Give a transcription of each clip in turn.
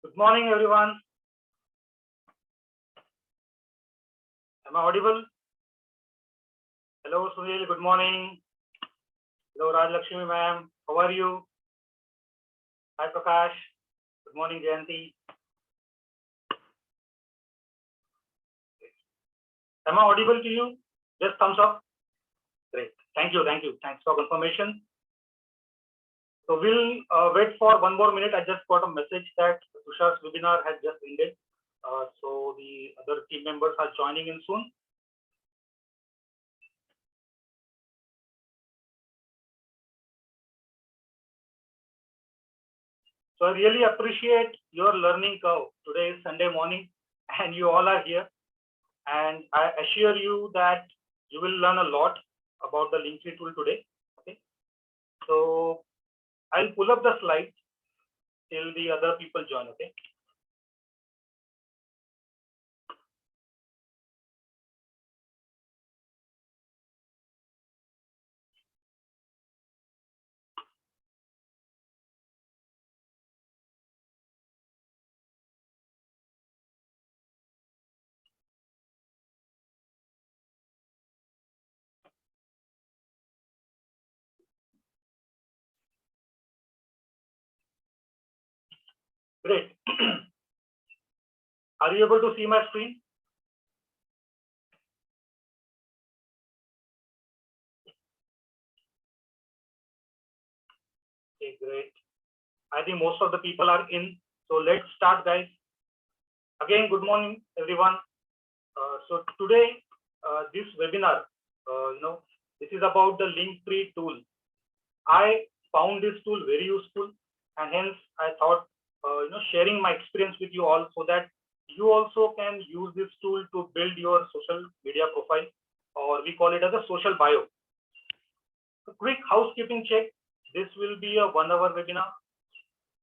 Good morning, everyone. Am I audible? Hello, Sunil. Good morning. Hello, Raj Lakshmi, ma'am. How are you? Hi, Prakash. Good morning, Jayanti. Am I audible to you? Just thumbs up. Great. Thank you. Thank you. Thanks for confirmation. So we'll wait for 1 more minute. I just got a message that Tushar's webinar has just ended. So the other team members are joining in soon. So I really appreciate your learning curve. Today is Sunday morning and you all are here. And I assure you that you will learn a lot about the Linktree tool today. Okay. So I'll pull up the slides till the other people join. Okay. Great. Are you able to see my screen? Okay, great. I think most of the people are in. So let's start, guys. Again, good morning, everyone. So today, this webinar, this is about the Linktree tool. I found this tool very useful, and hence I thought, sharing my experience with you all so that you also can use this tool to build your social media profile, or we call it as a social bio. A quick housekeeping check. This will be a 1 hour webinar.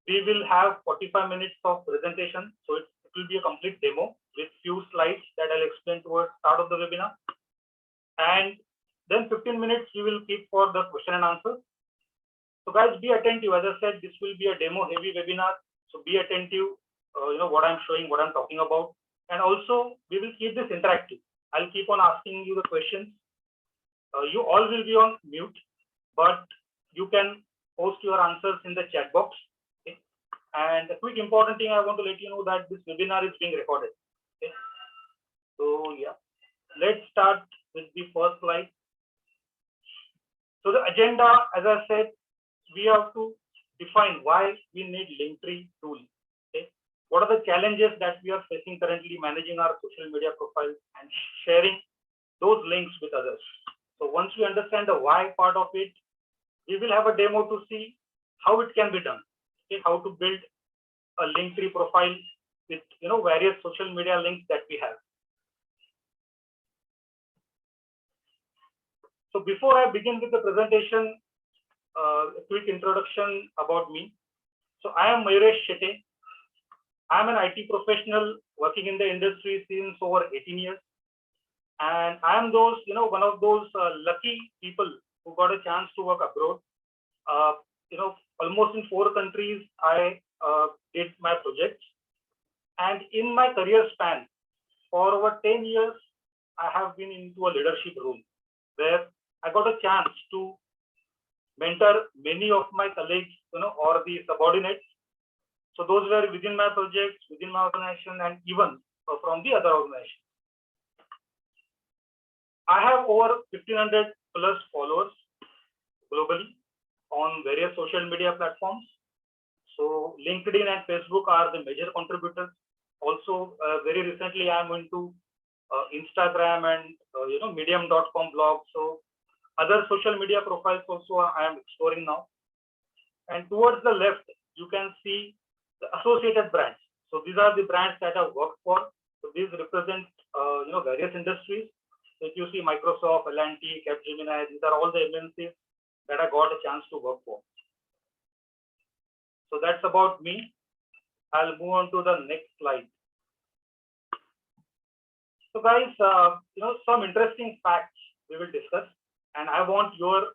We will have 45 minutes of presentation. So it will be a complete demo with few slides that I'll explain towards start of the webinar. And then 15 minutes we will keep for the question and answer. So guys, be attentive. As I said, this will be a demo heavy webinar. So be attentive, what I'm showing, what I'm talking about. And also we will keep this interactive. I'll keep on asking you the questions. You all will be on mute, but you can post your answers in the chat box. Okay? And a quick important thing I want to let you know that this webinar is being recorded. Okay? So yeah, let's start with the first slide. So the agenda, as I said, we have to define why we need Linktree tool. Okay? What are the challenges that we are facing currently managing our social media profiles and sharing those links with others? So once we understand the why part of it, we will have a demo to see how it can be done. Okay? How to build a Linktree profile with various social media links that we have. So before I begin with the presentation, a quick introduction about me. So I am Mayuresh Shetty. I am an IT professional working in the industry since over 18 years. And I am one of those lucky people who got a chance to work abroad. Almost in 4 countries, I did my projects. And in my career span, for over 10 years, I have been into a leadership role where I got a chance to mentor many of my colleagues, or the subordinates. So those were within my projects, within my organization, and even from the other organization. I have over 1,500 plus followers globally on various social media platforms. So LinkedIn and Facebook are the major contributors. Also, very recently, I'm into Instagram and medium.com blog. So other social media profiles also I am exploring now. And towards the left, you can see the associated brands. So these are the brands that I've worked for. So these represent various industries. So if you see Microsoft, L&T, Capgemini, these are all the MNCs that I got a chance to work for. So that's about me. I'll move on to the next slide. So guys, some interesting facts we will discuss, and I want your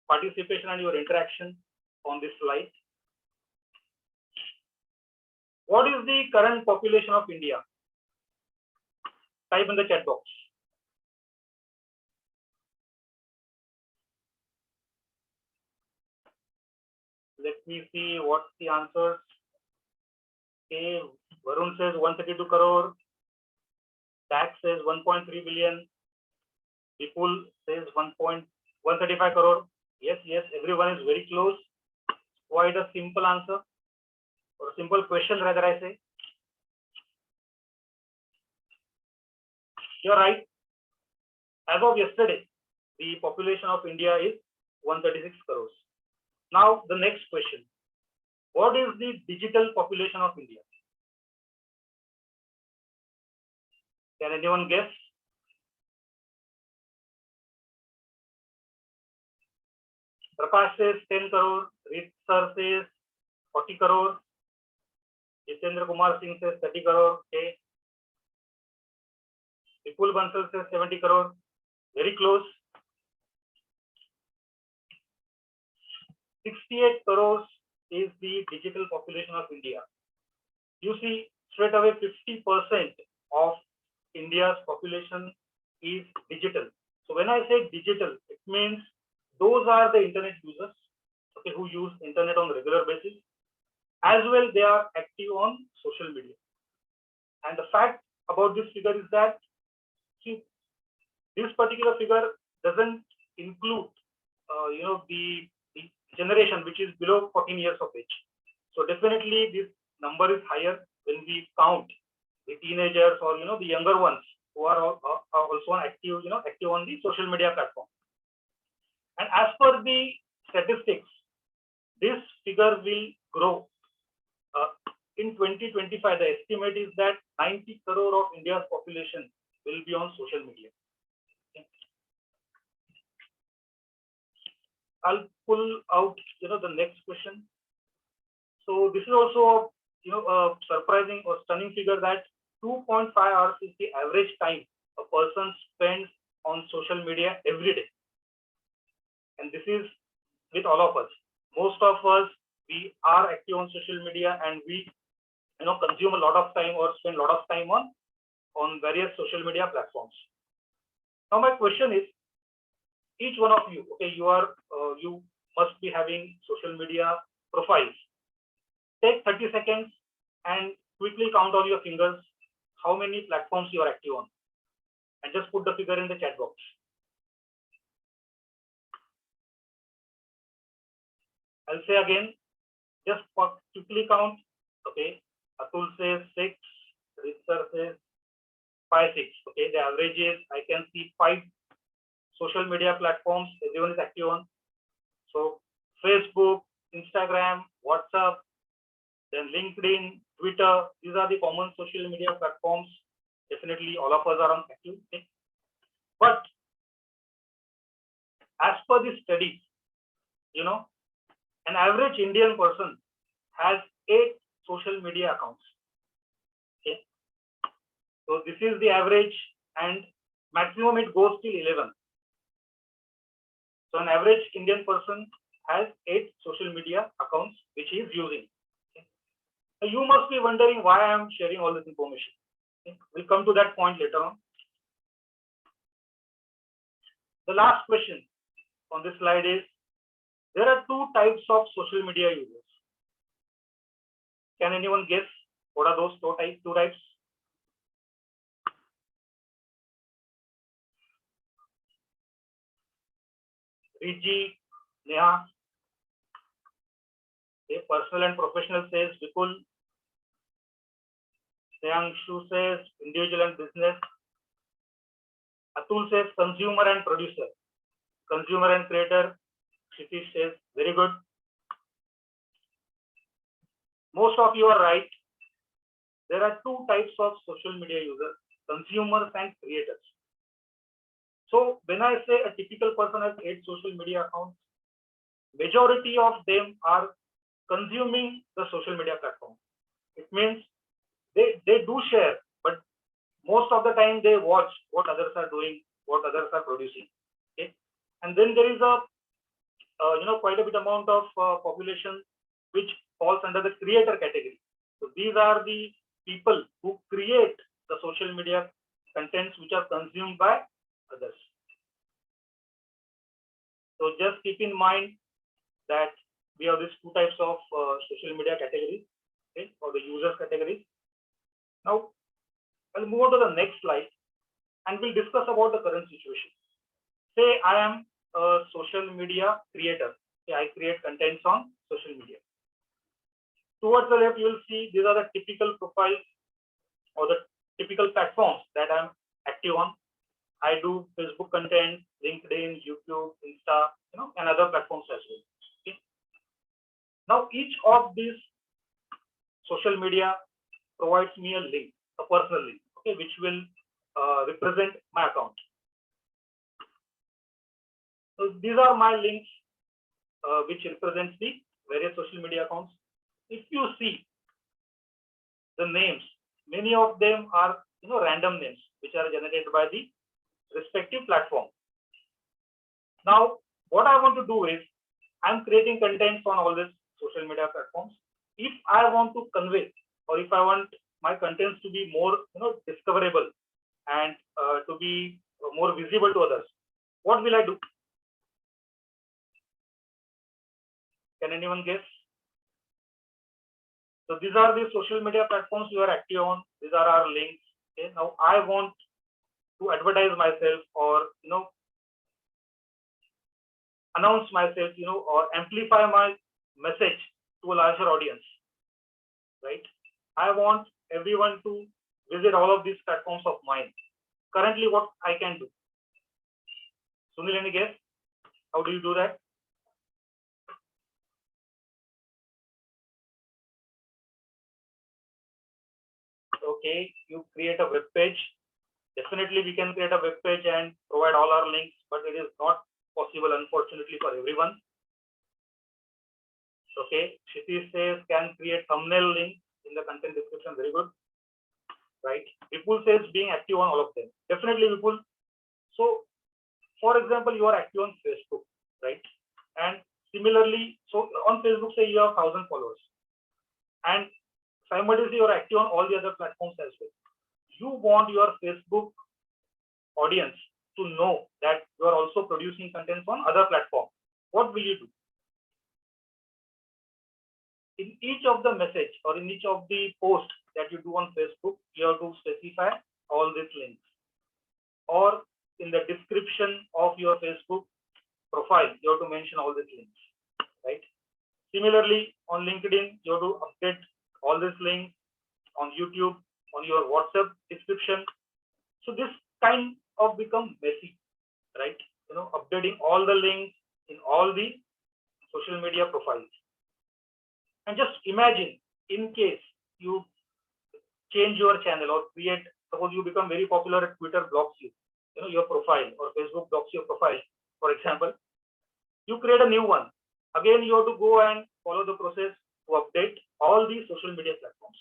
participation and your interaction on this slide. What is the current population of India? Type in the chat box. Let me see what's the answers. Okay, Varun says 132 crore. Tax says 1.3 billion. Vipul says 1.135 crore. Yes, everyone is very close. Quite a simple answer, or a simple question rather, I say. You're right. As of yesterday, the population of India is 136 crores. Now, the next question. What is the digital population of India? Can anyone guess? Prakash says 10 crore. Rit sir says 40 crore. Jitendra Kumar Singh says 30 crore. Okay. Vipul Bansal says 70 crore. Very close. 68 crores is the digital population of India. You see, straight away 50% of India's population is digital. So when I say digital, it means those are the internet users, okay, who use internet on a regular basis. As well, they are active on social media. And the fact about this figure is that, see, this particular figure doesn't include, the generation which is below 14 years of age. So definitely this number is higher when we count the teenagers or the younger ones who are also active, active on the social media platform. And as per the statistics, this figure will grow. In 2025, the estimate is that 90 crore of India's population will be on social media. I'll pull out, the next question. So this is also, a surprising or stunning figure that 2.5 hours is the average time a person spends on social media every day. And this is with all of us. Most of us, we are active on social media and we, consume a lot of time or spend a lot of time on various social media platforms. Now my question is, each one of you, okay, you must be having social media profiles. Take 30 seconds and quickly count on your fingers how many platforms you are active on, and just put the figure in the chat box. I'll say again, just quickly count. Okay, Atul says 6, Ritsar says 5, 6. Okay, the average is, I can see 5 social media platforms everyone is active on. So Facebook, Instagram, WhatsApp, then LinkedIn, Twitter, these are the common social media platforms. Definitely all of us are on active. Okay? But as per the studies, an average Indian person has 8 social media accounts. Okay? So this is the average, and maximum it goes till 11. So an average Indian person has 8 social media accounts which he is using. Okay? So you must be wondering why I am sharing all this information. Okay? We'll come to that point later on. The last question on this slide is, there are 2 types of social media users. Can anyone guess what are those 2 types? Riji, Neha. Okay, personal and professional says Vipul. Seangshu says individual and business. Atul says consumer and producer. Consumer and creator. Kshitish says very good. Most of you are right. There are 2 types of social media users, consumers and creators. So when I say a typical person has 8 social media accounts, majority of them are consuming the social media platform. It means they do share, but most of the time they watch what others are doing, what others are producing. Okay, and then there is a quite a bit amount of population which falls under the creator category. So these are the people who create the social media contents which are consumed by others. So just keep in mind that we have these two types of social media categories, okay, or the users categories. Now I'll move on to the next slide and we'll discuss about the current situation. Say I am a social media creator. Okay, I create contents on social media. Towards the left, you will see these are the typical profiles or the typical platforms that I'm active on. I do Facebook content, LinkedIn, YouTube, Insta, and other platforms as well. Okay. Now, each of these social media provides me a link, a personal link, okay, which will represent my account. So these are my links, which represents the various social media accounts. If you see the names, many of them are random names which are generated by the respective platform. Now, what I want to do is I'm creating contents on all these social media platforms. If I want to convey, or if I want my contents to be more discoverable and to be more visible to others, what will I do? Can anyone guess? So these are the social media platforms we are active on. These are our links. Okay. Now I want to advertise myself, or announce myself, or amplify my message to a larger audience, right? I want everyone to visit all of these platforms of mine. Currently, what I can do? Sunil, any guess? How do you do that? Okay, you create a web page. Definitely, we can create a web page and provide all our links, but it is not possible, unfortunately, for everyone. Okay, Kshitij says can create thumbnail link in the content description. Very good, right? Vipul says being active on all of them. Definitely, Vipul. So, for example, you are active on Facebook, right? And similarly, so on Facebook, say you have 1,000 followers, and simultaneously you are active on all the other platforms as well. You want your Facebook audience to know that you are also producing content on other platforms. What will you do? In each of the message or in each of the posts that you do on Facebook, you have to specify all these links. Or in the description of your Facebook profile, you have to mention all these links, right? Similarly, on LinkedIn, you have to update all these links. On YouTube, on your WhatsApp description. So this kind of become messy, right? Updating all the links in all the social media profiles. And just imagine, in case you change your channel or create, suppose you become very popular at Twitter blocks you, your profile, or Facebook blocks your profile, for example, you create a new one. Again, you have to go and follow the process to update all these social media platforms.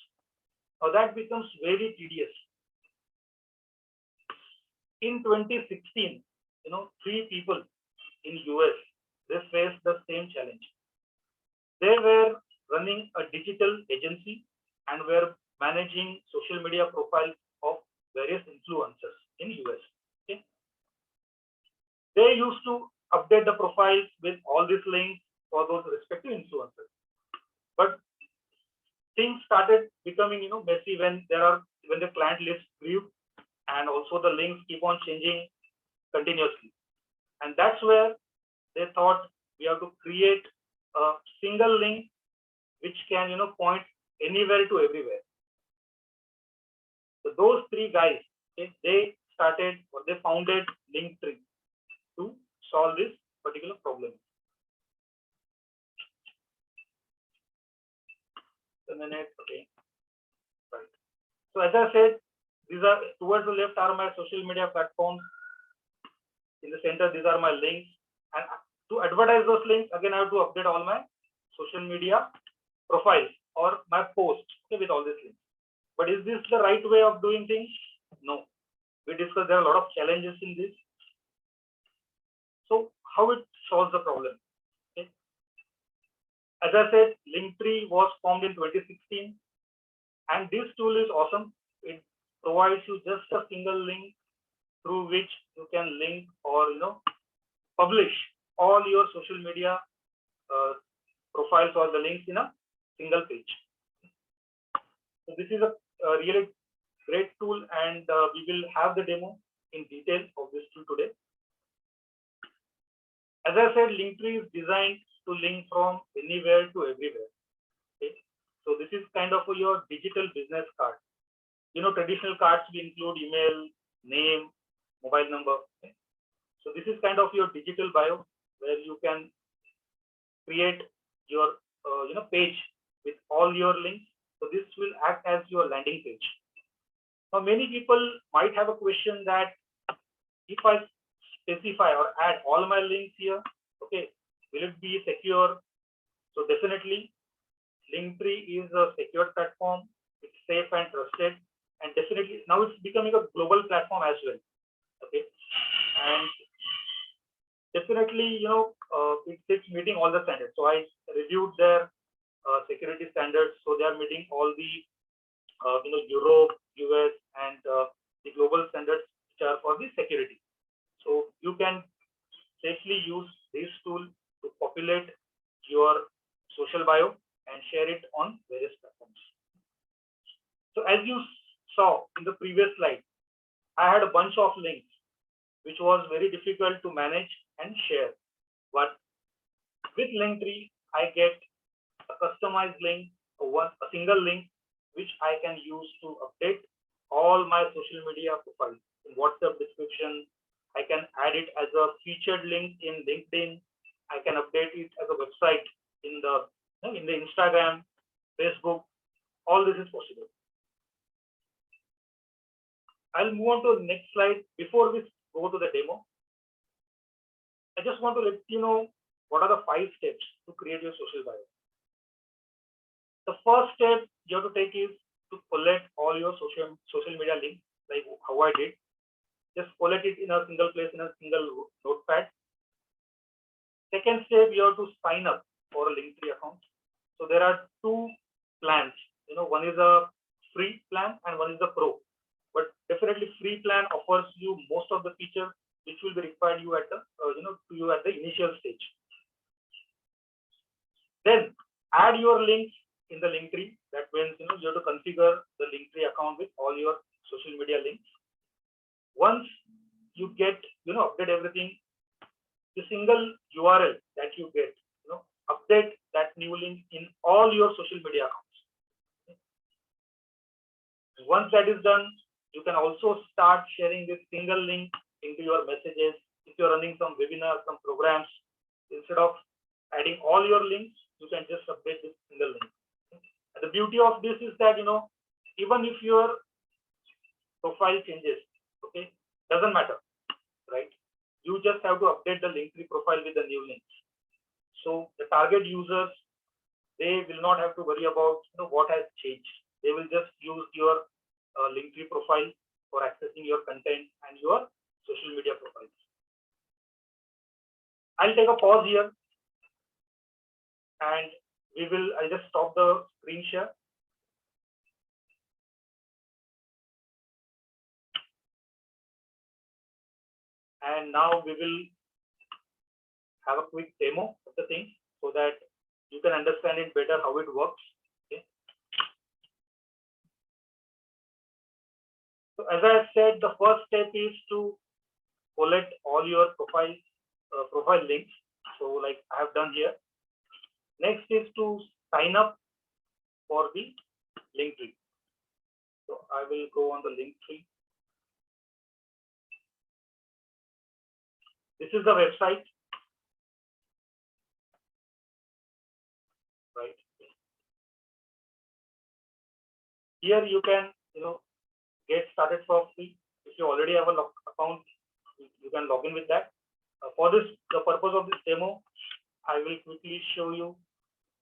Now that becomes very tedious. In 2016, 3 people in US, they faced the same challenge. They were running a digital agency and were managing social media profiles of various influencers in US. Okay? They used to update the profiles with all these links for those respective influencers. But things started becoming messy when the client list grew, and also the links keep on changing continuously. And that's where they thought we have to create a single link which can point anywhere to everywhere. So those 3 guys, they started, or they founded Linktree to solve this particular problem. A minute, okay, right. So as I said, these are towards the left are my social media platforms. In the center, these are my links. And to advertise those links, again, I have to update all my social media profiles or my posts, okay, with all these links. But is this the right way of doing things? No. We discussed there are a lot of challenges in this. So how it solves the problem? Okay. As I said, Linktree was formed in 2016. And this tool is awesome. It provides you just a single link through which you can link or publish all your social media profiles or the links in a single page. So this is a really great tool, and we will have the demo in detail of this tool today. As I said, Linktree is designed to link from anywhere to everywhere. Okay? So this is kind of your digital business card. Traditional cards will include email, name, mobile number. Okay? So this is kind of your digital bio where you can create your page with all your links. So this will act as your landing page. Now many people might have a question that if I specify or add all my links here, okay, will it be secure? So definitely Linktree is a secure platform. It's safe and trusted, and definitely now it's becoming a global platform as well. Okay, and definitely it's meeting all the standards. So I reviewed their security standards. So they are meeting all the Europe, US, and the global standards which are for the security. So you can safely use this tool to populate your social bio and share it on various platforms. So as you saw in the previous slide, I had a bunch of links which was very difficult to manage and share. But with Linktree, I get a customized link, a single link, which I can use to update all my social media profiles. In WhatsApp description, I can add it as a featured link in LinkedIn. I can update it as a website in the Instagram, Facebook. All this is possible. I'll move on to the next slide. Before we go to the demo, I just want to let you know what are the 5 steps to create your social bio. The first step you have to take is to collect all your social media links, like how I did. Just collect it in a single place, in a single notepad. Second step, you have to sign up for a Linktree account. So there are 2 plans. One is a free plan and one is a pro. But definitely free plan offers you most of the features which will be required you at the at the initial stage. Then add your links in the Linktree. That means you have to configure the Linktree account with all your social media links. Once you get update everything, the single URL that you get, update that new link in all your social media accounts. Once that is done, you can also start sharing this single link into your messages. If you're running some webinars, some programs, instead of adding all your links, you can just update this single link. And the beauty of this is that even if your profile changes, okay, doesn't matter, right? You just have to update the Linktree profile with the new links. So the target users, they will not have to worry about what has changed. They will just use your Linktree profile for accessing your content and your social media profiles. I'll take a pause here, and I'll just stop the screen share. And now we will have a quick demo of the thing so that you can understand it better how it works. Okay. So as I said, the first step is to collect all your profile links. So like I have done here. Next is to sign up for the Linktree. So I will go on the Linktree. This is the website, right? Here you can get started for free. If you already have an account, you can log in with that. For the purpose of this demo, I will quickly show you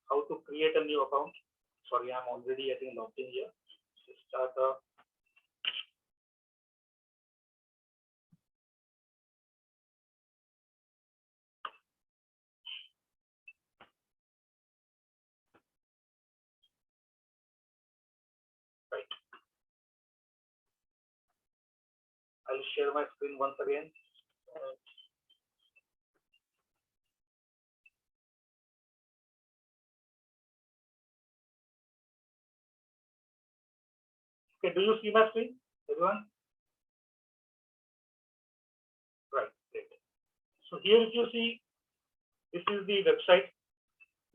how to create a new account. Sorry, I'm already logged in here. Start just share my screen once again. Okay, do you see my screen, everyone? Right, great. So here if you see, this is the website,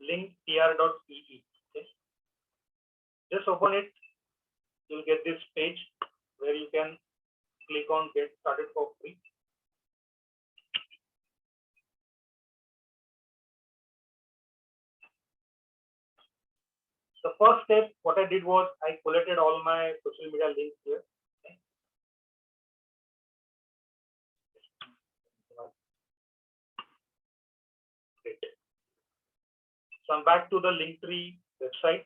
linktr.ee. Okay. Just open it, you'll get this page where you can click on get started for free. The first step, what I did was I collected all my social media links here. Okay. Great. So I'm back to the Linktree website.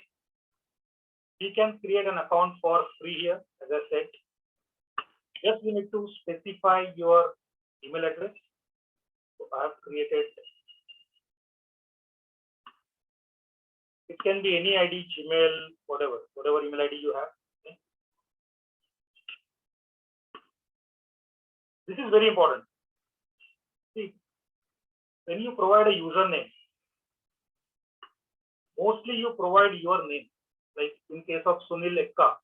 We can create an account for free here, as I said. Just we need to specify your email address. So I have created, it can be any ID, Gmail, whatever email ID you have. Okay. This is very important. See, when you provide a username, mostly you provide your name. Like in case of Sunil Ekka,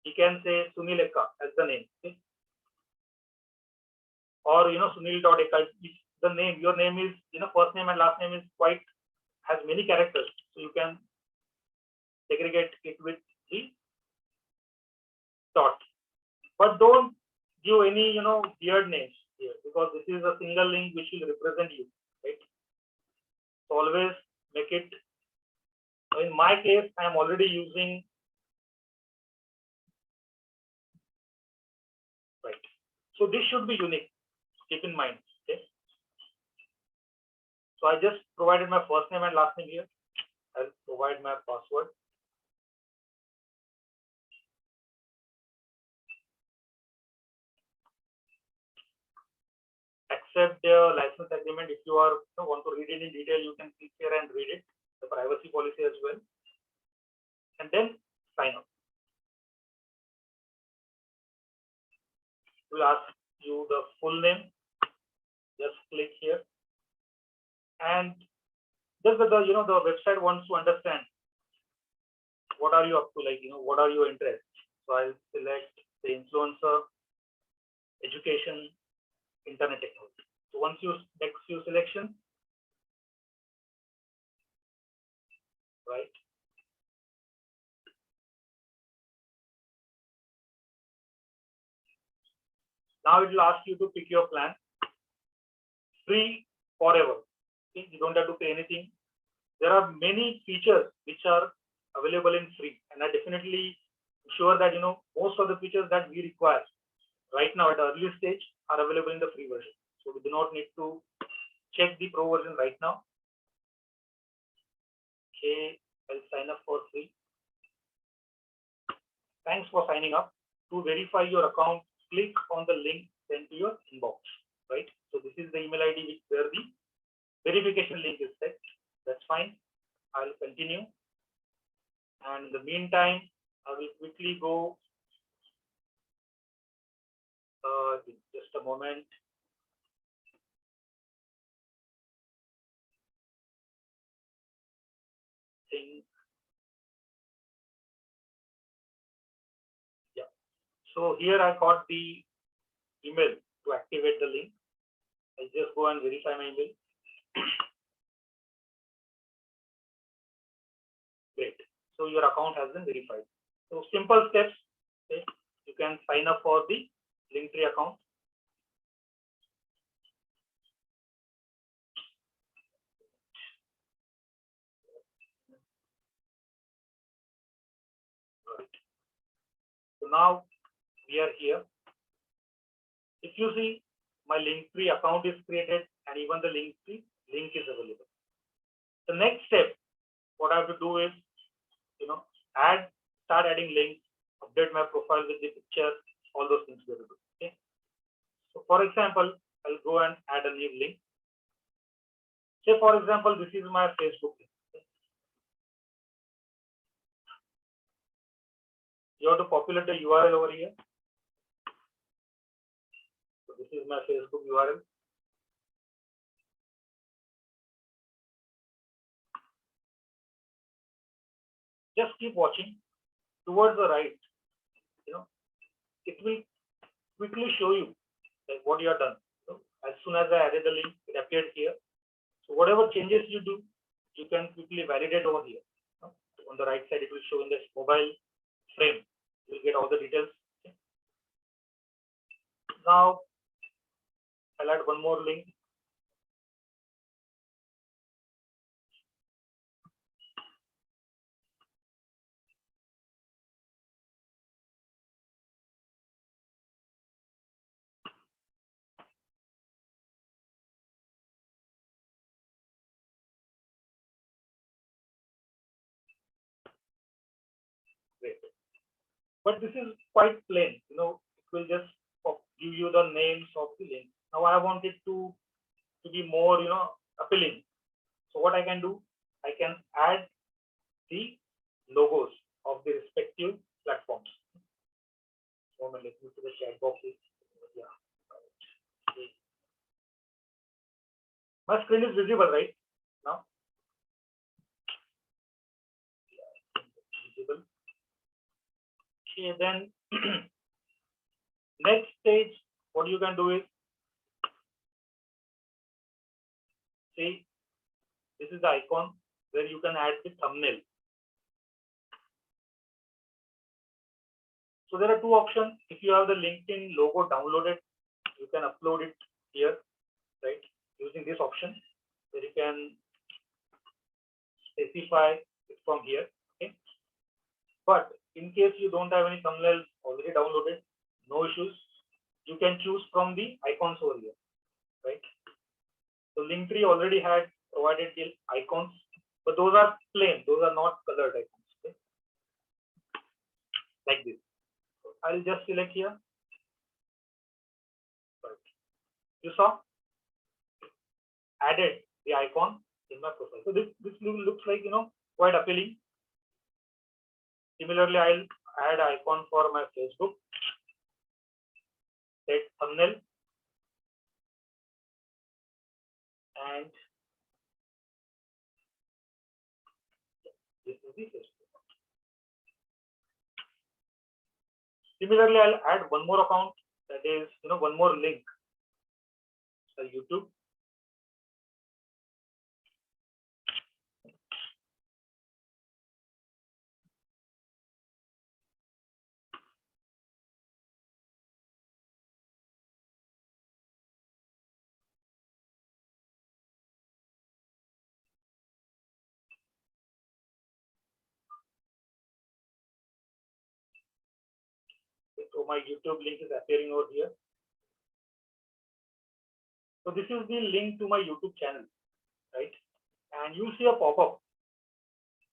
you can say Sunil Ekka as the name. Okay. Or Sunil.Ekka. If the name, your name is, first name and last name is has many characters, so you can segregate it with the dot. But don't give any weird names here, because this is a single link which will represent you, right? So always make it. In my case, I am already using, right? So this should be unique. Keep in mind. Okay. So I just provided my first name and last name here. I'll provide my password. Accept the license agreement. If you want to read it in detail, you can click here and read it, the privacy policy as well, and then sign up. It will ask you the full name. Just click here, and just the website wants to understand what are you up to, like what are your interests. So I'll select the influencer, education, internet technology. So once you make few selection, right? Now it will ask you to pick your plan. Free forever. Okay? You don't have to pay anything. There are many features which are available in free, and I definitely sure that most of the features that we require right now at the early stage are available in the free version. So we do not need to check the pro version right now. Okay, I'll sign up for free. Thanks for signing up. To verify your account, click on the link sent to your inbox. Right. So this is the email ID where the verification link is set. That's fine. I'll continue. And in the meantime, I will quickly go. Just a moment. Yeah. So here I got the email to activate the link. I'll just go and verify my email. Great. So your account has been verified. So simple steps. Okay. You can sign up for the Linktree account. Right. So now we are here. If you see, my Linktree account is created and even the Linktree link is available. The next step, what I have to do is, start adding links, update my profile with the picture, all those things we have to do. Okay. So for example, I'll go and add a new link. Say for example, this is my Facebook link. Okay. You have to populate the URL over here. This is my Facebook URL. Just keep watching towards the right. It will quickly show you like what you have done. As soon as I added the link, it appeared here. So whatever changes you do, you can quickly validate over here. On the right side, it will show in this mobile frame. You will get all the details. Now, I'll add one more link. Great. But this is quite plain. It will just give you the names of the link. Now I want it to be more, appealing. So what I can do, I can add the logos of the respective platforms. Moment, let me put the chat box. Yeah. Okay. My screen is visible right now. Yeah, visible. Okay, then next stage, what you can do is, see, this is the icon where you can add the thumbnail. So there are two options. If you have the LinkedIn logo downloaded, you can upload it here, right? Using this option, where you can specify it from here. Okay. But in case you don't have any thumbnails already downloaded, no issues. You can choose from the icons over here, right? So Linktree already had provided the icons, but those are plain. Those are not colored icons. Okay? Like this. So I'll just select here. Right. You saw? Added the icon in my profile. So this looks like quite appealing. Similarly, I'll add icon for my Facebook. Set thumbnail and this is the Facebook. Similarly, I'll add one more account, that is one more link. So YouTube. So my YouTube link is appearing over here. So this is the link to my YouTube channel, right? And you see a pop-up.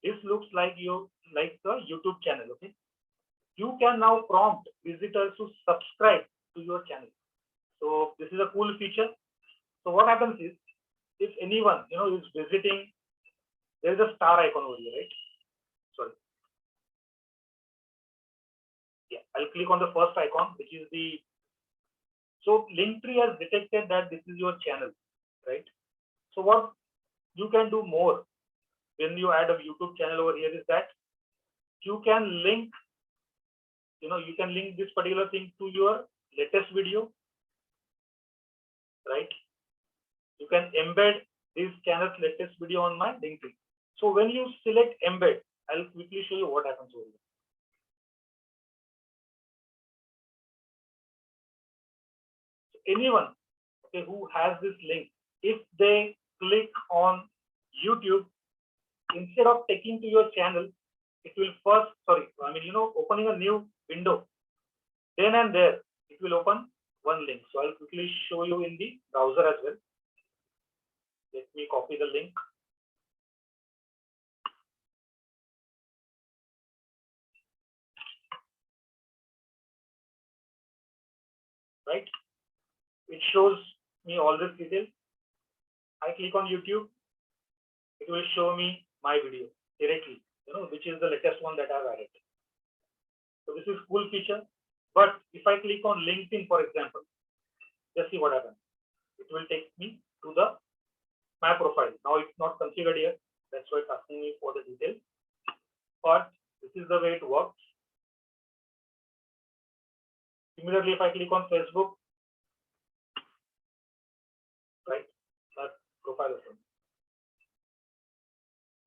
This looks like the YouTube channel, okay? You can now prompt visitors to subscribe to your channel. So this is a cool feature. So what happens is, if anyone is visiting, there is a star icon over here, right? Sorry. Yeah, I'll click on the first icon, which is the. So Linktree has detected that this is your channel, right? So what you can do more when you add a YouTube channel over here is that you can link, you can link this particular thing to your latest video, right? You can embed this channel's latest video on my Linktree. So when you select embed, I'll quickly show you what happens over here. Anyone, okay, who has this link, if they click on YouTube, instead of taking to your channel, it will first, opening a new window. Then and there, it will open one link. So I'll quickly show you in the browser as well. Let me copy the link. Right? It shows me all this detail. I click on YouTube. It will show me my video directly, which is the latest one that I've added. So this is cool feature. But if I click on LinkedIn, for example, Just see what happens. It will take me to the my profile. Now it's not configured yet. That's why it's asking me for the details. But this is the way it works. Similarly, if I click on Facebook, right, that profile is.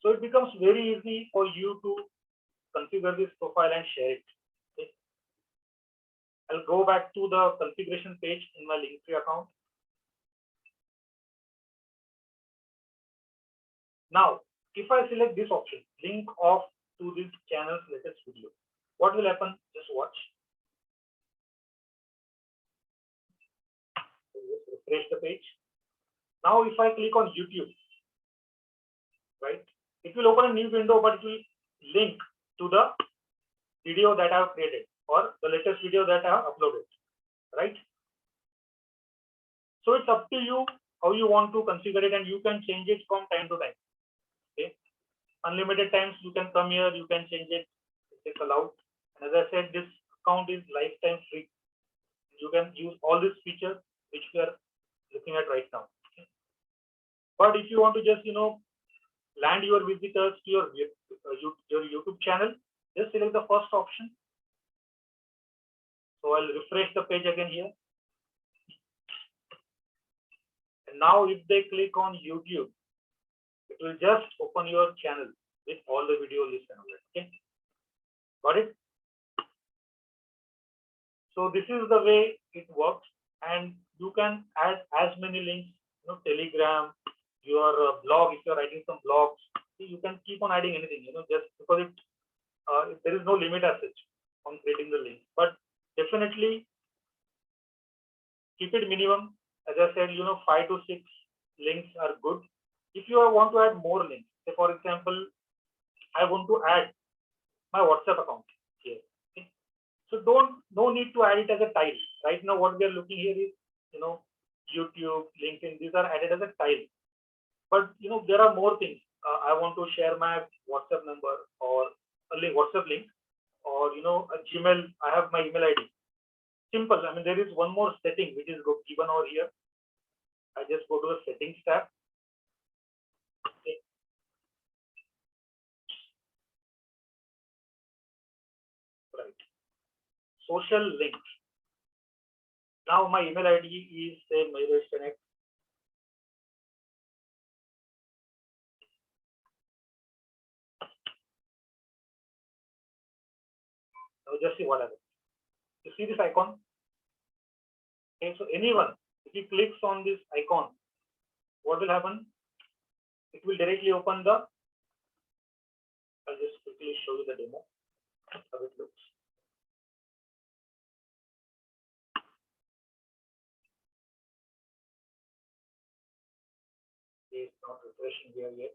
So it becomes very easy for you to configure this profile and share it. Okay. I'll go back to the configuration page in my Linktree account. Now, if I select this option, link off to this channel's latest video, what will happen? Just watch. So just refresh the page. Now, if I click on YouTube, right, it will open a new window, but it will link to the video that I have created or the latest video that I have uploaded, right? So it's up to you how you want to configure it, and you can change it from time to time. Okay, unlimited times you can come here, you can change it. It's allowed. And as I said, this account is lifetime free. You can use all these features which we are looking at right now. Okay. But if you want to just land your visitors to your YouTube channel, just select the first option. So I'll refresh the page again here. And now if they click on YouTube, it will just open your channel with all the video list and all that. Okay, got it? So this is the way it works, and you can add as many links, Telegram, your blog, if you're writing some blogs, you can keep on adding anything, just because there is no limit as such on creating the link. But definitely keep it minimum. As I said, 5 to 6 links are good. If you want to add more links, say for example, I want to add my WhatsApp account here. Okay? So no need to add it as a tile. Right now, what we are looking here is, YouTube, LinkedIn, these are added as a tile. But there are more things. I want to share my WhatsApp number or a WhatsApp link, or a Gmail. I have my email ID. Simple. I mean, there is one more setting which is given over here. I just go to the settings tab. Okay. Right. Social links. Now my email ID is say Mayuresh Connect. Now just see what happens. You see this icon? Okay, so anyone, if he clicks on this icon, what will happen? It will directly open the. I'll just quickly show you the demo, how it looks. It's not refreshing here yet.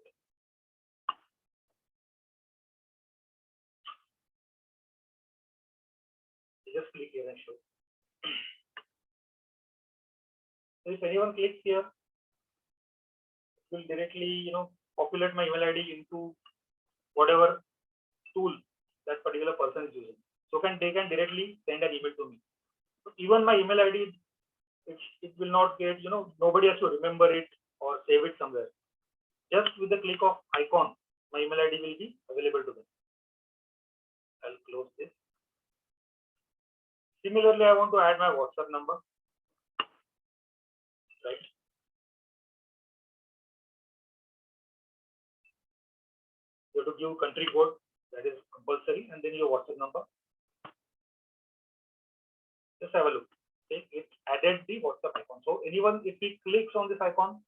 You just click here and show. So if anyone clicks here, it will directly, populate my email ID into whatever tool that particular person is using. So they can directly send an email to me. So even my email ID, it will not get, nobody has to remember it or save it somewhere. Just with the click of icon, my email ID will be available to them. I'll close this. Similarly, I want to add my WhatsApp number. Right. You have to give country code, that is compulsory, and then your WhatsApp number. Just have a look. Okay, it added the WhatsApp icon. So anyone, if he clicks on this icon,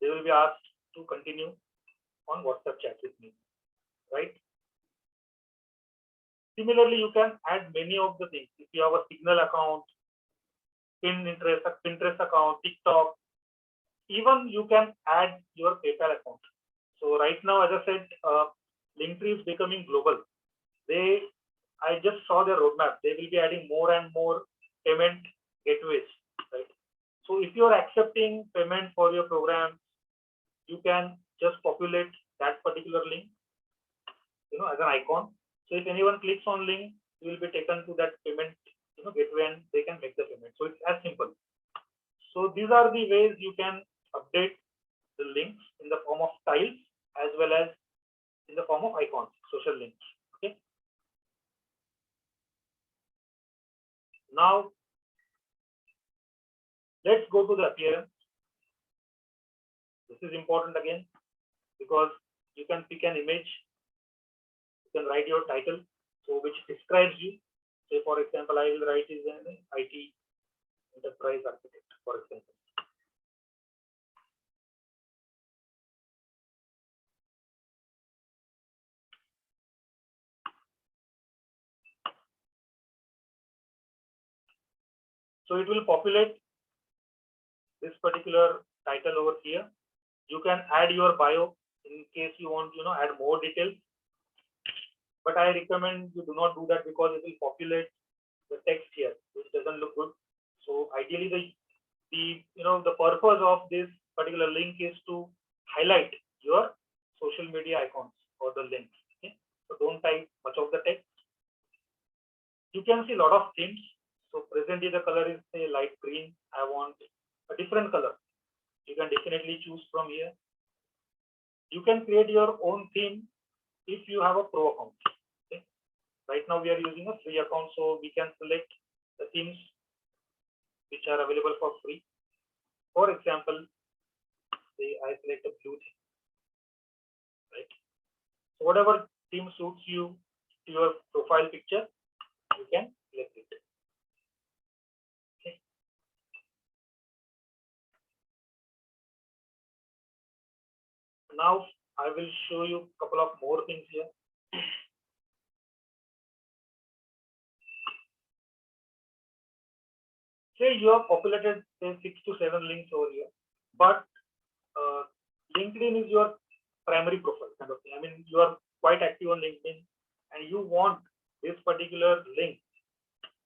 they will be asked to continue on WhatsApp chat with me, right? Similarly, you can add many of the things. If you have a Signal account, Pinterest account, TikTok, even you can add your PayPal account. So right now, as I said, Linktree is becoming global. I just saw their roadmap. They will be adding more and more payment gateways, right? So if you are accepting payment for your program, you can just populate that particular link, as an icon. So if anyone clicks on link, you will be taken to that payment, gateway, and they can make the payment. So it's as simple. So these are the ways you can update the links in the form of tiles as well as in the form of icons, social links. Okay. Now let's go to the appearance. This is important again because you can pick an image, you can write your title, so which describes you. Say for example, I will write is an IT enterprise architect, for example. So it will populate this particular title over here. You can add your bio in case you want, add more details. But I recommend you do not do that because it will populate the text here, which doesn't look good. So ideally, the purpose of this particular link is to highlight your social media icons or the links. Okay? So don't type much of the text. You can see a lot of themes. So presently the color is say light green. I want a different color. You can definitely choose from here. You can create your own theme if you have a pro account. Okay? Right now we are using a free account, so we can select the themes which are available for free. For example, say I select a blue theme, right? So whatever theme suits you to your profile picture, you can select it. Okay. Now I will show you a couple of more things here. Say you have populated say 6 to 7 links over here, but LinkedIn is your primary profile kind of thing. I mean, you are quite active on LinkedIn, and you want this particular link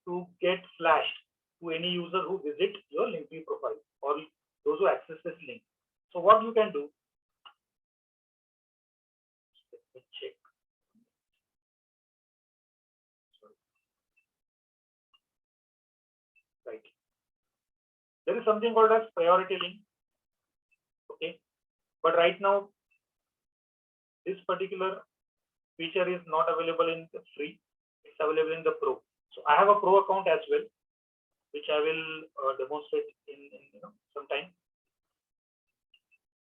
to get flashed to any user who visit your LinkedIn profile or those who access this link. So what you can do, let me check. Sorry. Right. There is something called as priority link. Okay. But right now, this particular feature is not available in the free. It's available in the pro. So I have a pro account as well, which I will demonstrate in some time.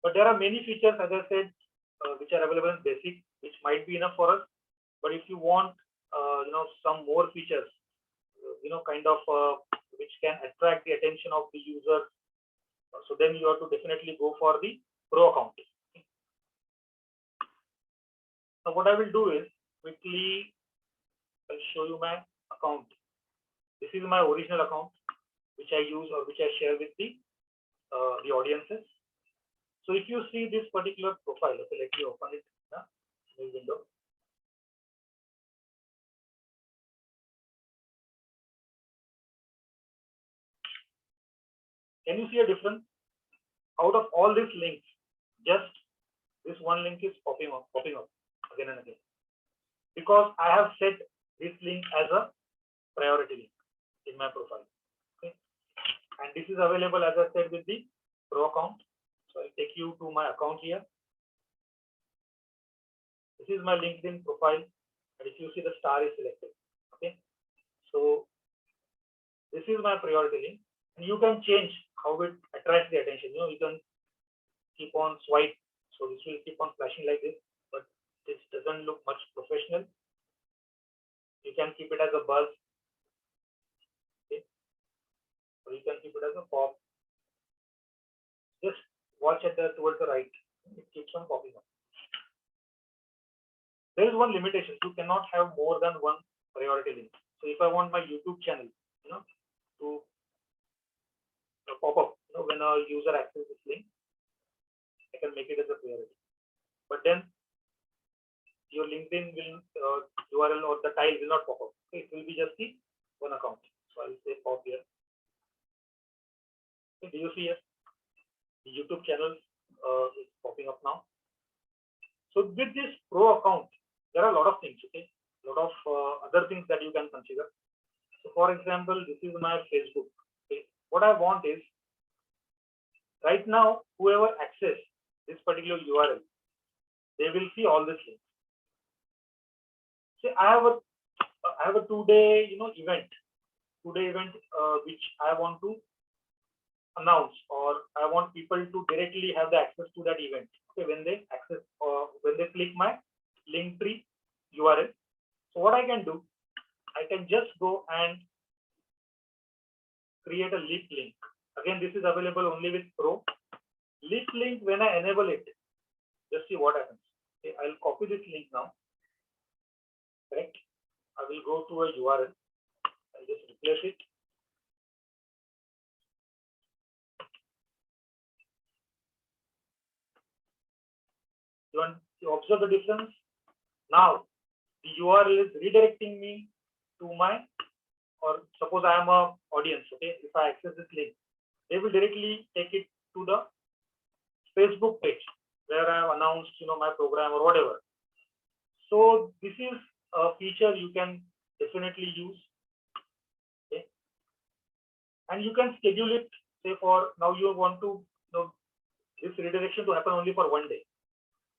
But there are many features, as I said, which are available in basic, which might be enough for us. But if you want, some more features, kind of which can attract the attention of the user, so then you have to definitely go for the pro account. Now what I will do is quickly I'll show you my account. This is my original account, which I use or which I share with the audiences. So if you see this particular profile, okay, let me open it in a new window. Can you see a difference? Out of all these links, just this one link is popping up again and again, because I have set this link as a priority link in my profile. Okay, and this is available, as I said, with the pro account. So I'll take you to my account here. This is my LinkedIn profile, and if you see the star is selected. Okay, so this is my priority link, and you can change how it attracts the attention. You can keep on swipe, so this will keep on flashing like this, but this doesn't look much professional. You can keep it as a buzz, okay, or you can keep it as a pop. Just watch at towards the right, it keeps on popping up. There is one limitation: you cannot have more than one priority link. So if I want my YouTube channel, to pop up, when a user accesses this link, I can make it as a priority. But then your LinkedIn will URL or the tile will not pop up. Okay, it will be just the one account. So I will say pop here. Okay, do you see here? The YouTube channel is popping up now. So with this pro account, there are a lot of things. Okay, a lot of other things that you can consider. So for example, this is my Facebook. Okay, what I want is right now, whoever access this particular URL, they will see all this links. See, I have a 2-day event, which I want to announce, or I want people to directly have the access to that event. Okay, when they access or when they click my Linktree URL. So what I can do, I can just go and create a lip link. Again, this is available only with Pro. Lip link, when I enable it, just see what happens. Okay, I'll copy this link now. Correct. I will go to a URL. I'll just replace it. You observe the difference? Now, the URL is redirecting me to my, or suppose I am a audience, okay? If I access this link, they will directly take it to the Facebook page where I have announced, my program or whatever. So this is a feature you can definitely use, okay? And you can schedule it. Say for now, you want to, this redirection to happen only for 1 day.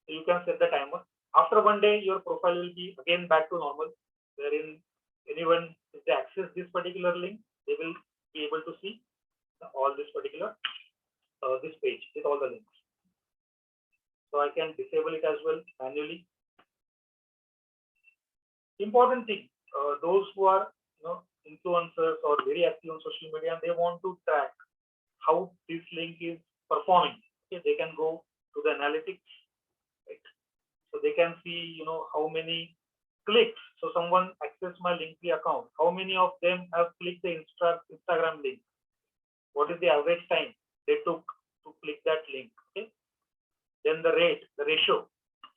So you can set the timer. After 1 day, your profile will be again back to normal, wherein anyone, if they access this particular link, they will be able to see all this particular this page with all the links. So I can disable it as well manually. Important thing, those who are influencers or very active on social media, and they want to track how this link is performing. Okay, they can go to the analytics, right? So they can see how many clicks. So someone access my Linktree account. How many of them have clicked the Instagram link? What is the average time they took to click that link? Okay. Then the ratio.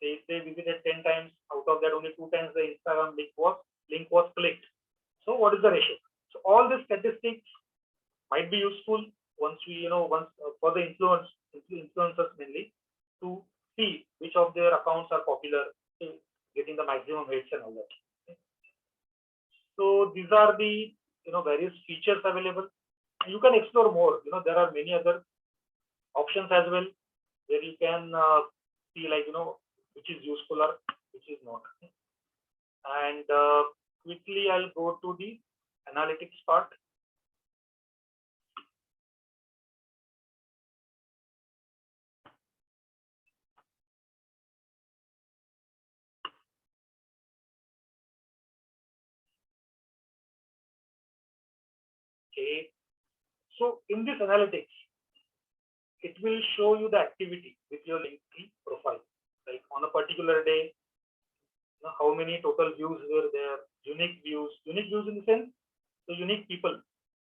If they visited 10 times, out of that only 2 times the Instagram link was clicked. So what is the ratio? So all these statistics might be useful once we for the influencers mainly, to see which of their accounts are popular, getting the maximum hits and all that. Okay. So these are the various features available. You can explore more. There are many other options as well where you can see which is useful or which is not. And quickly I'll go to the analytics part. Okay. So in this analytics, it will show you the activity with your Linktree profile. Like on a particular day, how many total views were there, unique views in the sense, so unique people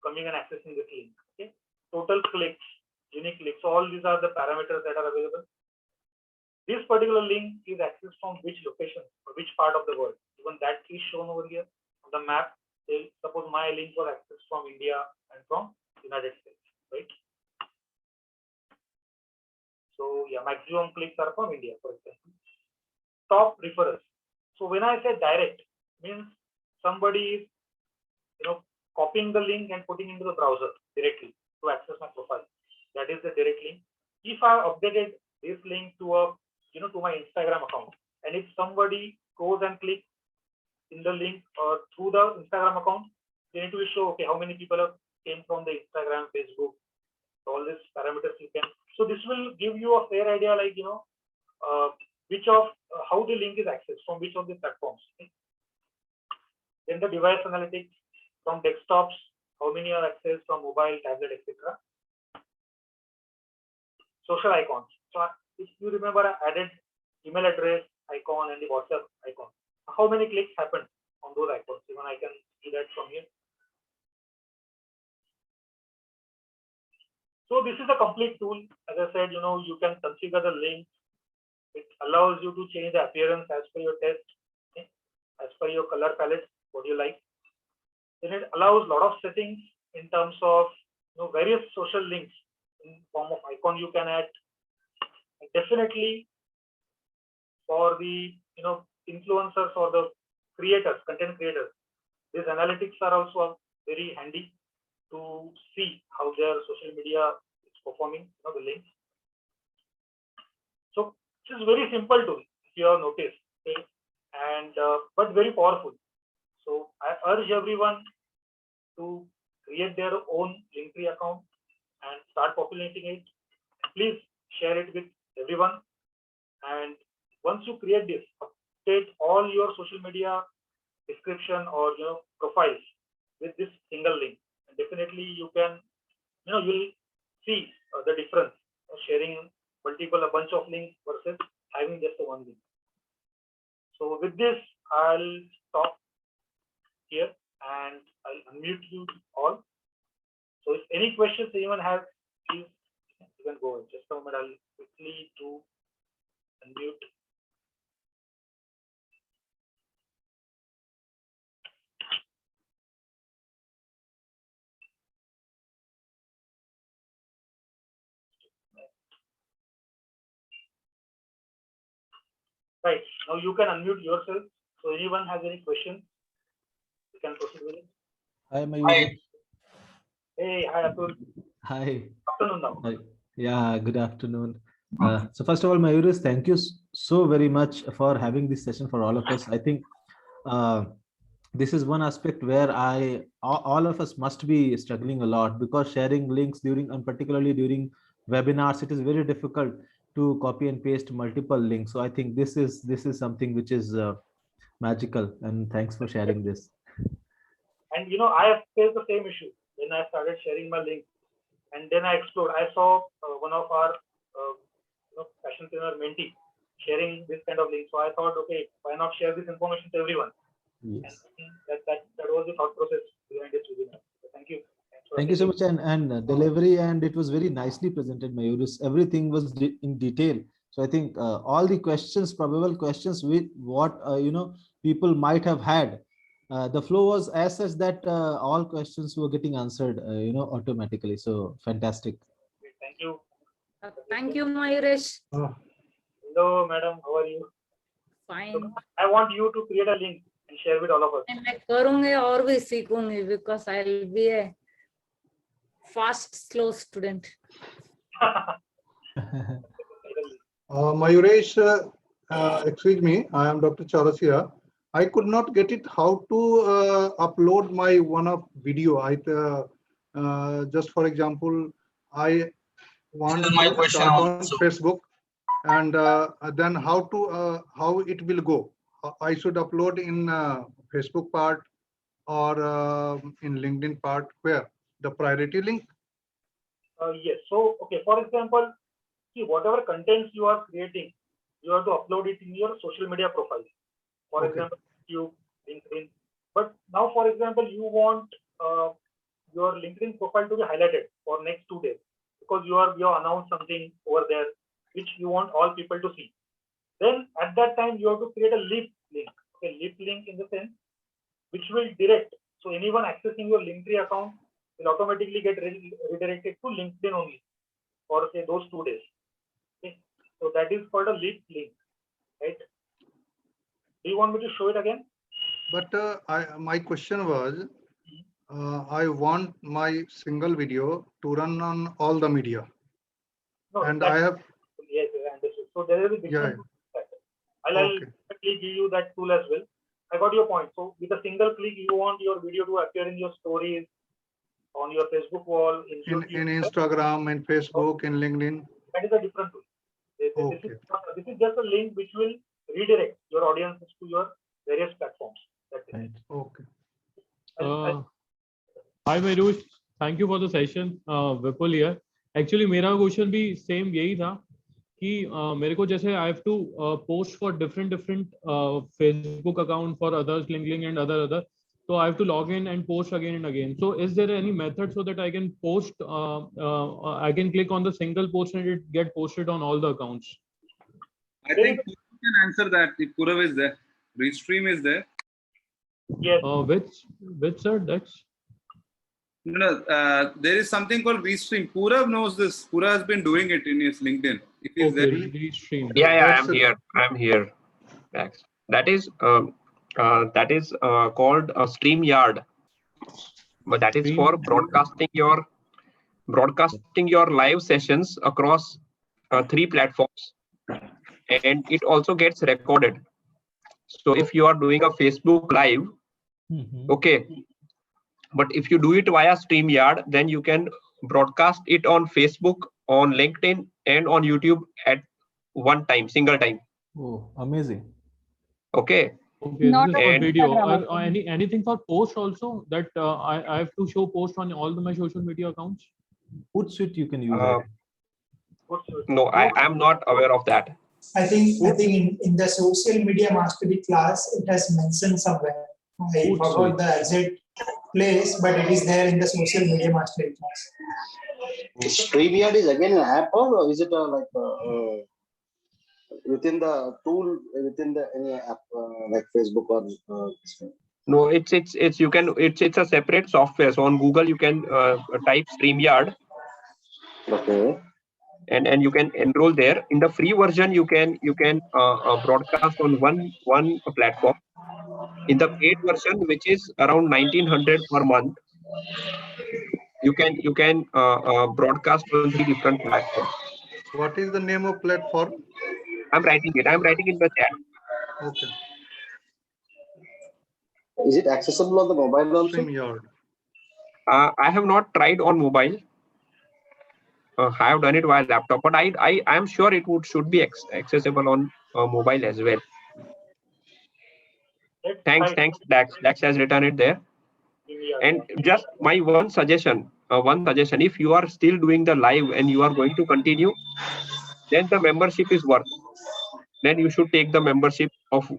coming and accessing this link. Okay. Total clicks, unique clicks. So all these are the parameters that are available. This particular link is accessed from which location or which part of the world. Even that is shown over here on the map. Say, suppose my link was accessed from India and from United States, right? So yeah, maximum clicks are from India, for example. Top referrals. So when I say direct, means somebody is copying the link and putting into the browser directly to access my profile. That is the direct link. If I updated this link to a to my Instagram account, and if somebody goes and clicks in the link through the Instagram account, then it will show okay how many people have came from the Instagram, Facebook, all these parameters you can. So this will give you a fair idea, like which of how the link is accessed from which of the platforms. Okay? Then the device analytics from desktops, how many are accessed from mobile, tablet, etc. Social icons. So if you remember, I added email address icon and the WhatsApp icon. How many clicks happened on those icons? Even I can see that from here. So this is a complete tool. As I said, you can configure the link. It allows you to change the appearance as per your test, okay? As per your color palette, what you like. Then it allows a lot of settings in terms of various social links in form of icon you can add. And definitely for the influencers or the creators, content creators, these analytics are also very handy to see how their social media is performing, the links. So this is very simple tool, if you have noticed, okay? And but very powerful. So I urge everyone to create their own Linktree account and start populating it. Please share it with everyone. And once you create this, update all your social media description or profiles with this single link. And definitely you can, you'll see the difference of sharing a bunch of links versus having just a one link. So with this, I'll stop here and I'll unmute you all. So if any questions anyone has, please you can go. Just a moment, I'll quickly do unmute. Right, now you can unmute yourself. So anyone has any questions, you can proceed with it. Hi, Mayur. Hey, hi Atul. Hi. Afternoon now. Hi. Yeah, good afternoon. So first of all, Mayur, thank you so very much for having this session for all of us. I think this is one aspect where all of us must be struggling a lot, because sharing links during, and particularly during webinars, it is very difficult to copy and paste multiple links. So I think this is something which is magical, and thanks for sharing this. And I have faced the same issue when I started sharing my link, and then I explored. I saw one of our passion trainer mentee sharing this kind of link. So I thought, okay, why not share this information to everyone? Yes. And that was the thought process behind this webinar. So thank you. Thank you so much, and delivery, and it was very nicely presented, Mayur. Everything was in detail. So I think all the questions, probable questions, with what people might have had, the flow was as such that all questions were getting answered, automatically. So fantastic. Thank you. Thank you, Mayuresh. Hello, madam. How are you? Fine. So I want you to create a link and share with all of us. मैं करूँगी और भी सीखूंगी, because I'll be a fast, slow student. Mayuresh, excuse me, I am Dr. Chaurasia. I could not get it how to upload my one of video. Just for example, I want to start on Facebook, and then how it will go. I should upload in Facebook part or in LinkedIn part, where the priority link. Yes. So, okay, for example, see, whatever contents you are creating, you have to upload it in your social media profile. For example, YouTube, LinkedIn. But now, for example, you want your LinkedIn profile to be highlighted for next 2 days, because you have announced something over there which you want all people to see. Then at that time, you have to create a lip link. Okay, lip link in the sense which will direct. So anyone accessing your Linktree account will automatically get redirected to LinkedIn only for say those 2 days. Okay, so that is called a lip link, right? Do you want me to show it again? But my question was, I want my single video to run on all the media. No, and I have. Yes, I understood. So there is a different. I'll quickly give you that tool as well. I got your point. So with a single click, you want your video to appear in your stories, on your Facebook wall, in Instagram and Facebook and LinkedIn. That is a different tool. This is just a link which will redirect your audiences to your various platforms. That's it. Right. Okay. Hi Mayuresh, thank you for the session. Vipul here. Actually, मेरा question भी same यही था कि मेरे को जैसे I have to post for different Facebook account for others, LinkedIn and other. So I have to log in and post again and again. So is there any method so that I can post? I can click on the single post and it get posted on all the accounts. I think you can answer that if Purav is there. Restream is there. Yes. Which sir? That's. No, there is something called Restream. Purav knows this. Purav has been doing it in his LinkedIn. If he's there. Restream. Yeah, I'm here. Max. That is called a StreamYard, but that is for broadcasting your broadcasting your live sessions across 3 platforms, and it also gets recorded. So if you are doing a Facebook live, Mhm. okay, but if you do it via StreamYard, then you can broadcast it on Facebook, on LinkedIn, and on YouTube at one time, single time. Oh, amazing. Okay. Okay, Not this is on for And- video. Instagram, Or anything for post also that I have to show post on all my social media accounts? Hootsuite you can use. Uh, it. no, I am not aware of that. I think in the social media mastery class, it has mentioned somewhere. I Hootsuite. forgot the exact place, but it is there in the social media mastery class. StreamYard is again an app, or is it within the tool, within the any app like Facebook or this one? No, it's you can it's a separate software. So on Google you can type StreamYard, Okay. and you can enroll there. In the free version, you can broadcast on one platform. In the paid version, which is around 1900 per month, you can broadcast on 3 different platforms. What is the name of platform? I'm writing in the chat. Okay. Is it accessible on the mobile also? StreamYard. I have not tried on mobile. I have done it via laptop, but I am sure it should be accessible on mobile as well. Thanks, Dax. Dax has written it there. And just my one suggestion, if you are still doing the live and you are going to continue, then the membership is worth. Then you should take the membership of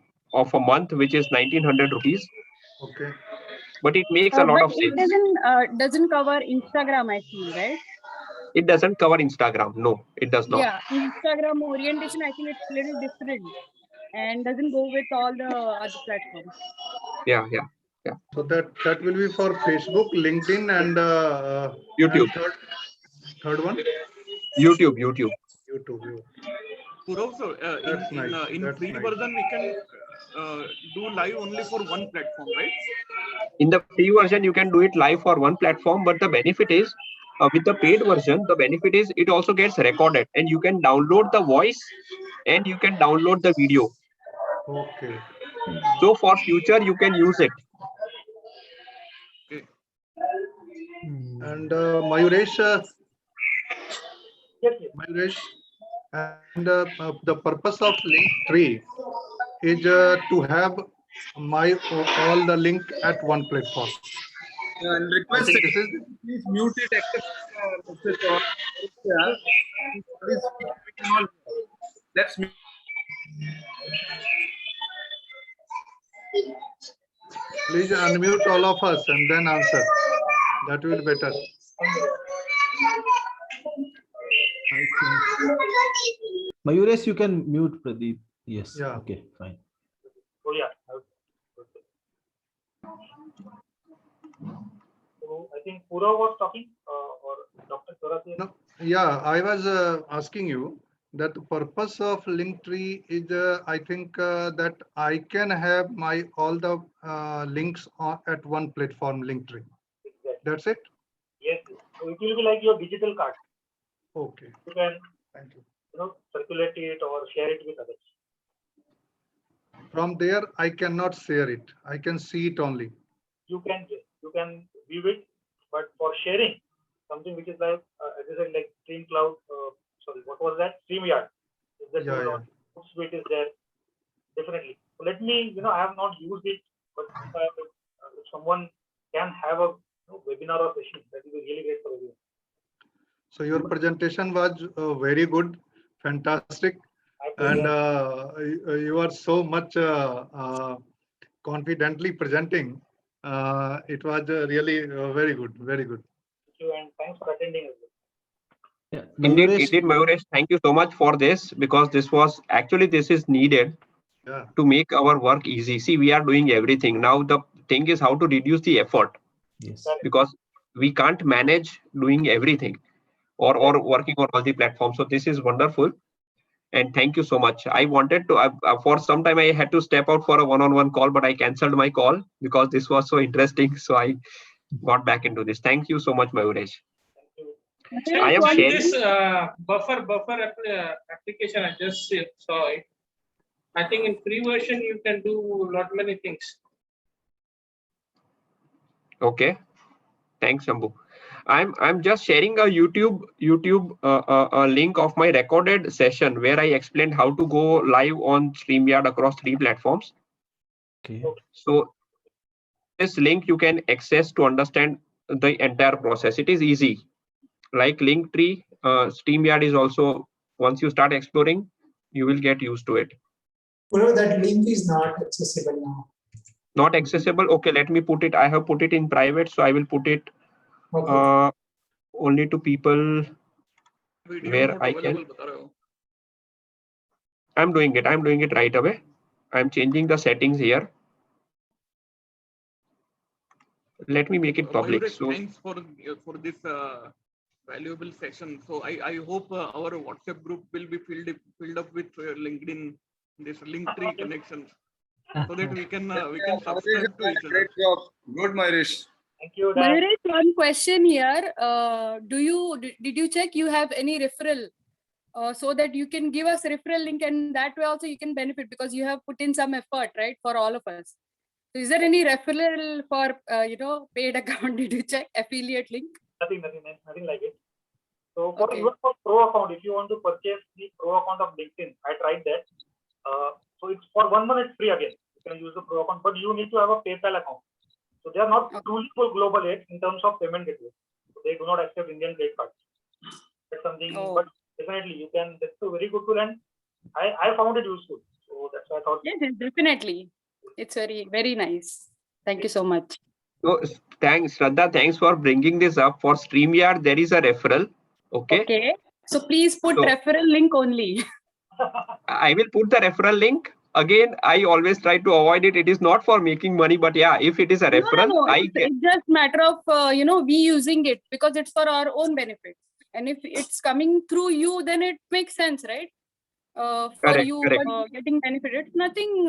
a month, which is 1900 rupees. Okay. But it makes a lot but of it sense. doesn't cover Instagram, I feel, right? It doesn't cover Instagram. No, it does not. Yeah, Instagram orientation, I think it's a little different and doesn't go with all the other platforms. Yeah. So that will be for Facebook, LinkedIn, and YouTube. And third one. YouTube. YouTube. Purav, sir, That's nice. in That's free nice. version, we can do live only for one platform, right? In the free version, you can do it live for one platform, but the benefit is with the paid version, the benefit is it also gets recorded, and you can download the voice and you can download the video. Okay. So for future, you can use it. And Mayuresh, Yes. Mayuresh, and the purpose of Linktree is to have all the link at one platform. And I request think this is please mute it except let's mute. Please unmute all of us and then answer. That will be better. Mayuresh, you can mute Pradeep. Yes. Yeah. Okay, fine. Oh, yeah. So I think Purav was talking, or Dr. Chaurasia. No, yeah, I was asking you that the purpose of Linktree is, I think that I can have all the links at one platform, Linktree. Exactly. That's it? Yes. So it will be like your digital card. Okay. You can, Thank you. circulate it or share it with others. From there, I cannot share it. I can see it only. You can view it, but for sharing something which is like, as I said, like StreamCloud. Sorry, what was that? StreamYard. Is that Yeah. Hootsuite is there? Definitely. So let me, I have not used it, but if someone can have a webinar or session, that will be really great for everyone. So your presentation was very good, fantastic, and you are so much confidently presenting. It was really very good, very good. Thank you, and thanks for attending as well. Yeah. Indeed, Mayuresh, thank you so much for this, because this is needed to make our work easy. See, we are doing everything. Now the thing is how to reduce the effort. Yes. Because we can't manage doing everything or working on all the platforms. So this is wonderful. And thank you so much. I wanted to, for some time I had to step out for a one-on-one call, but I canceled my call because this was so interesting. So I got back into this. Thank you so much, Mayuresh. I am One- sharing. This buffer application, I just saw it. I think in free version you can do lot many things. Okay, thanks, Shambhu. I'm just sharing a YouTube link of my recorded session where I explained how to go live on StreamYard across 3 platforms. Okay. So this link you can access to understand the entire process. It is easy. Like Linktree, StreamYard is also, once you start exploring, you will get used to it. Purav, that link is not accessible now. Not accessible. Okay, let me put it. I have put it in private, so I will put it Okay. only to people Video where not I can. available, बता रहे हो? I'm doing it right away. I'm changing the settings here. Let me make it public. Mayuresh, So thanks for this valuable session. So I hope our WhatsApp group will be filled up with LinkedIn, this Linktree connections, so that we can subscribe to each other. Great job. Good, Mayuresh. Thank you, Dan. Mayuresh, one question here. Did you check you have any referral? So that you can give us referral link, and that way also you can benefit because you have put in some effort, right, for all of us. So is there any referral for paid account? Did you check affiliate link? Nothing like it. So for even for pro account, if you want to purchase the pro account of LinkedIn, I tried that. So it's for 1 month it's free again. You can use the pro account, but you need to have a PayPal account. So they are not truly full global yet in terms of payment gateway. So they do not accept Indian credit cards. That's something, but definitely you can. That's a very good tool, and I found it useful. So that's why I thought. Yes, definitely. It's very nice. Thank you so much. So thanks, Shraddha. Thanks for bringing this up. For StreamYard, there is a referral. Okay. So please put referral link only. I will put the referral link. Again, I always try to avoid it. It is not for making money, but yeah, if it is a referral, No, I get. it's just matter of we using it because it's for our own benefit. And if it's coming through you, then it makes sense, right? For Correct, you correct. getting benefit. It's nothing.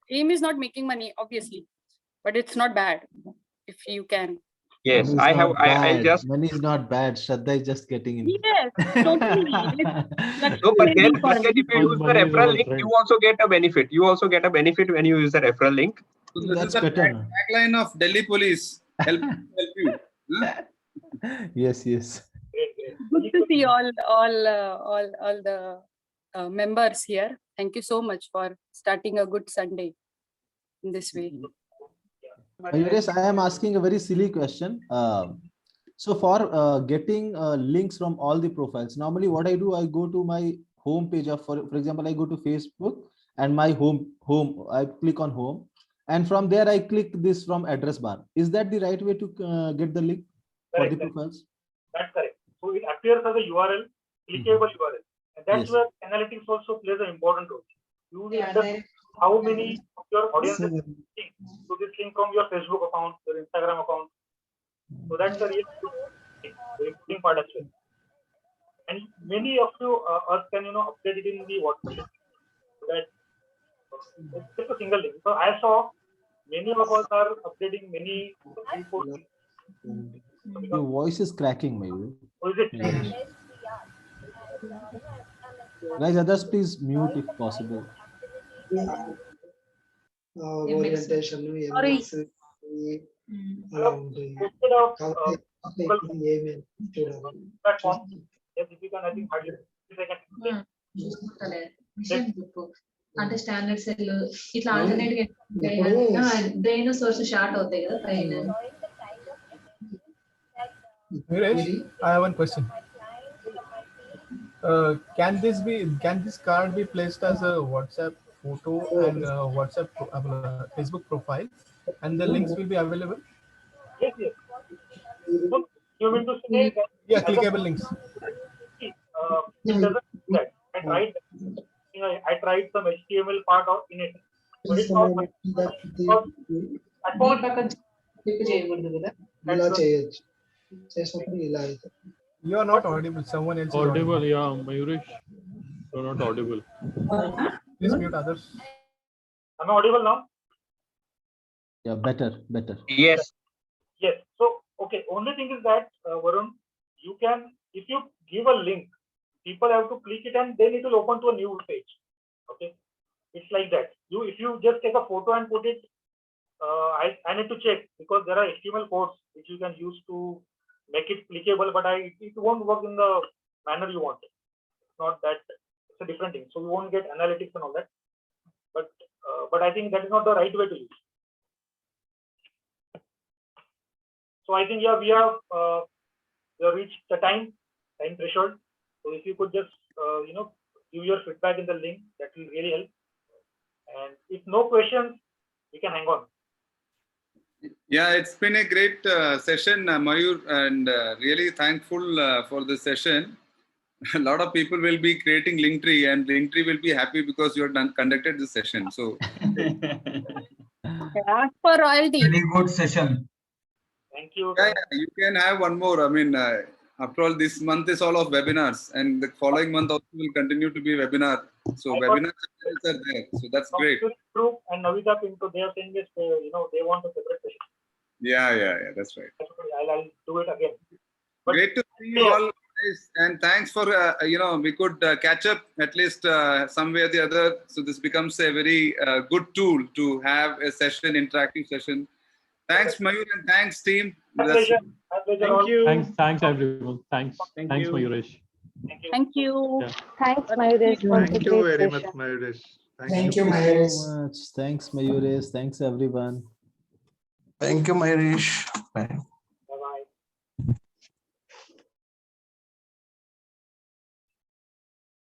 AIM is not making money, obviously, but it's not bad if you can. Yes, Money is I have. not I'll bad. just. Money is not bad. Shraddha is just getting in. Yes, totally. No, but then if you use the referral link, you also get a benefit. You also get a benefit when you use the referral link. So this That's is the better. tagline of Delhi Police. Help you. Huh? Yes. Good to see all the members here. Thank you so much for starting a good Sunday in this way. Yes, I am asking a very silly question. So for getting links from all the profiles, normally what I do, I go to my home page of, for example, I go to Facebook and my home, I click on home, and from there I click this from address bar. Is that the right way to get the link for the profiles? That's correct. So it appears as a URL, clickable URL. And that's where analytics also plays an important role. You understand how many of your audience is clicking to this link from your Facebook account, your Instagram account. So that's a really important part as well. And many of you us can update it in the WhatsApp. So that it's just a single link. So I saw many of us are updating many reports. Your voice is cracking, maybe. Oh, is it? Guys, others please mute if possible. Orientation, platform. Yes, if you can, I think hardly అంటే standard cell ఇట్లా alternate గా brain source short అవుతాయి కదా brain. I have one question. Can this card be placed as a WhatsApp photo and WhatsApp Facebook profile, and the links will be available? Yes. You mean to say that? Yeah, clickable links. It doesn't do that. I tried some HTML part in it. But it's not You are not audible. Someone else is Audible, yeah, Mayuresh. You're not audible. Please mute others. Am I audible now? Yeah, better. Yes. Yes. So, okay. Only thing is that, Varun, you can, if you give a link, people have to click it and then it will open to a new page. Okay, it's like that. If you just take a photo and put it, I need to check because there are HTML codes which you can use to make it clickable, but it won't work in the manner you want. It's not that, it's a different thing. So we won't get analytics and all that. But I think that is not the right way to use. So I think, yeah, we have reached the time threshold. So if you could just give your feedback in the link, that will really help. And if no questions, we can hang on. Yeah, it's been a great session, Mayur, and really thankful for this session. A lot of people will be creating Linktree, and Linktree will be happy because you have conducted this session. So Ask for royalty. Very good session. Thank you. Yeah, you can have one more. I mean, after all, this month is all of webinars, and the following month also will continue to be webinar. So webinars are there. So that's great. Group and Navita Pinto, they are saying this. They want a separate session. Yeah, that's right. I'll do it again. Great to see you all, guys, and thanks for we could catch up at least some way or the other. So this becomes a very good tool to have a session, interactive session. Thanks, Mayur, and thanks, team. My pleasure. My pleasure. Thank you. Thanks everyone. Thanks, Mayuresh. Thank you. Thank you. Yeah. Thanks, Mayuresh. for the Thank you great very much, session. Mayuresh. Thank you, so Mayuresh. much. Thanks, Mayuresh. Thanks, everyone. Thank you, Mayuresh. Bye.